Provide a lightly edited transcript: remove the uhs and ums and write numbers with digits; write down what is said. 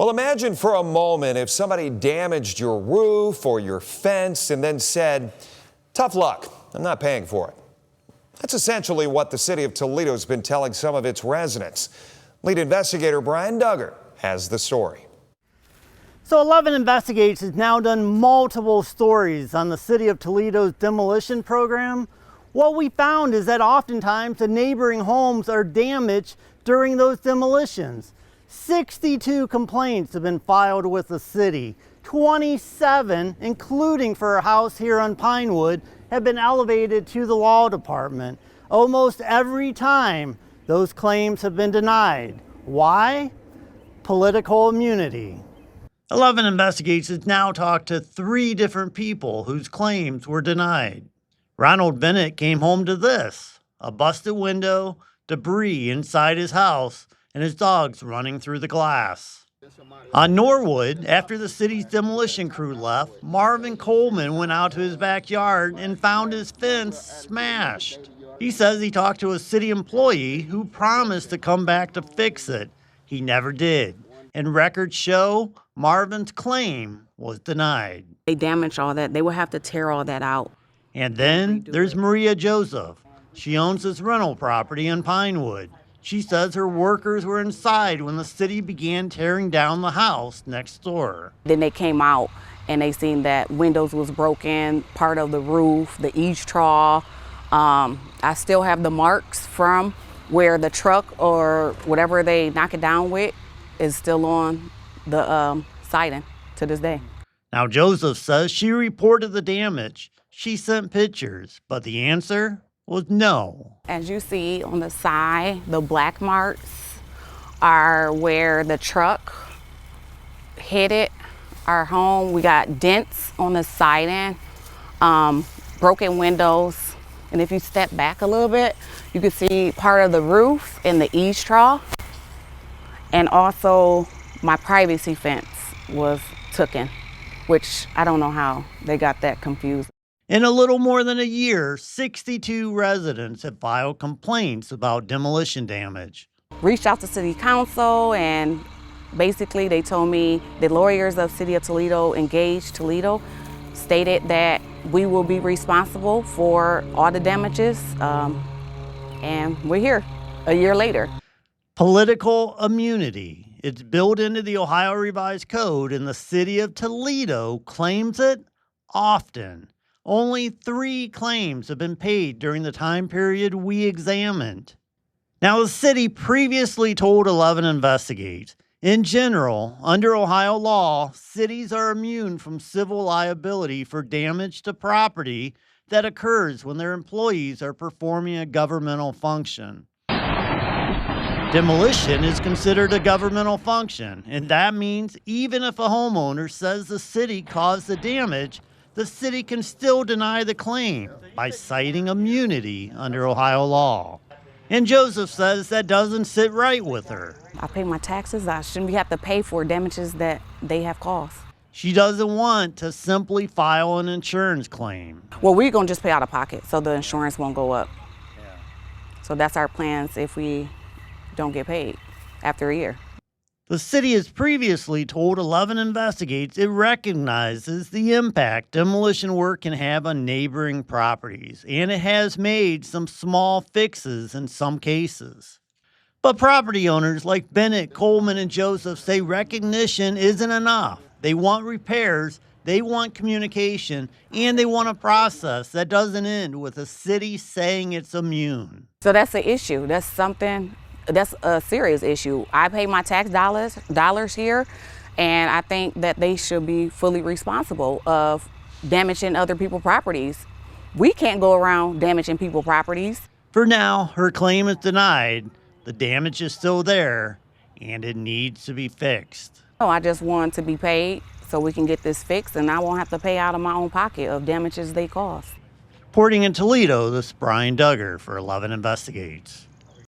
Well, imagine for a moment if somebody damaged your roof or your fence and then said, "Tough luck, I'm not paying for it." That's essentially what the city of Toledo has been telling some of its residents. Lead investigator Brian Duggar has the story. So 11 Investigates has now done multiple stories on the city of Toledo's demolition program. What we found is that oftentimes the neighboring homes are damaged during those demolitions. 62 complaints have been filed with the city. 27, including for a house here on Pinewood, have been elevated to the law department. Almost every time, those claims have been denied. Why? Political immunity. 11 Investigates has now talked to 3 different people whose claims were denied. Ronald Bennett came home to this: a busted window, debris inside his house, and his dogs running through the glass. On Norwood, after the city's demolition crew left, Marvin Coleman went out to his backyard and found his fence smashed. He says he talked to a city employee who promised to come back to fix it. He never did. And records show Marvin's claim was denied. They damaged all that. They would have to tear all that out. And then there's Maria Joseph. She owns this rental property in Pinewood. She says her workers were inside when the city began tearing down the house next door. Then they came out and they seen that windows was broken, part of the roof, the eaves trough. I still have the marks from where the truck or whatever they knock it down with is still on the siding to this day. Now, Joseph says she reported the damage. She sent pictures, but the answer was no. As you see on the side, the black marks are where the truck hit it, our home. We got dents on the siding, broken windows. And if you step back a little bit, you can see part of the roof and the eaves trough. And also my privacy fence was taken, which I don't know how they got that confused. In a little more than a year, 62 residents have filed complaints about demolition damage. Reached out to city council, and basically they told me the lawyers of City of Toledo engaged Toledo, stated that we will be responsible for all the damages, and we're here a year later. Political immunity. It's built into the Ohio Revised Code, and the city of Toledo claims it often. Only 3 claims have been paid during the time period we examined. Now, the city previously told 11 Investigates, in general, under Ohio law, cities are immune from civil liability for damage to property that occurs when their employees are performing a governmental function. Demolition is considered a governmental function, and that means even if a homeowner says the city caused the damage, the city can still deny the claim by citing immunity under Ohio law. And Joseph says that doesn't sit right with her. I pay my taxes. I shouldn't have to pay for damages that they have caused. She doesn't want to simply file an insurance claim. Well, we're going to just pay out of pocket so the insurance won't go up. So that's our plans if we don't get paid after a year. The city has previously told 11 Investigates it recognizes the impact demolition work can have on neighboring properties, and it has made some small fixes in some cases. But property owners like Bennett, Coleman, and Joseph say recognition isn't enough. They want repairs, they want communication, and they want a process that doesn't end with a city saying it's immune. So that's the issue. That's a serious issue. I pay my tax dollars here, and I think that they should be fully responsible of damaging other people's properties. We can't go around damaging people's properties. For now, her claim is denied. The damage is still there, and it needs to be fixed. So I just want to be paid so we can get this fixed, and I won't have to pay out of my own pocket of damages they caused. Reporting in Toledo, this is Brian Duggar for 11 Investigates.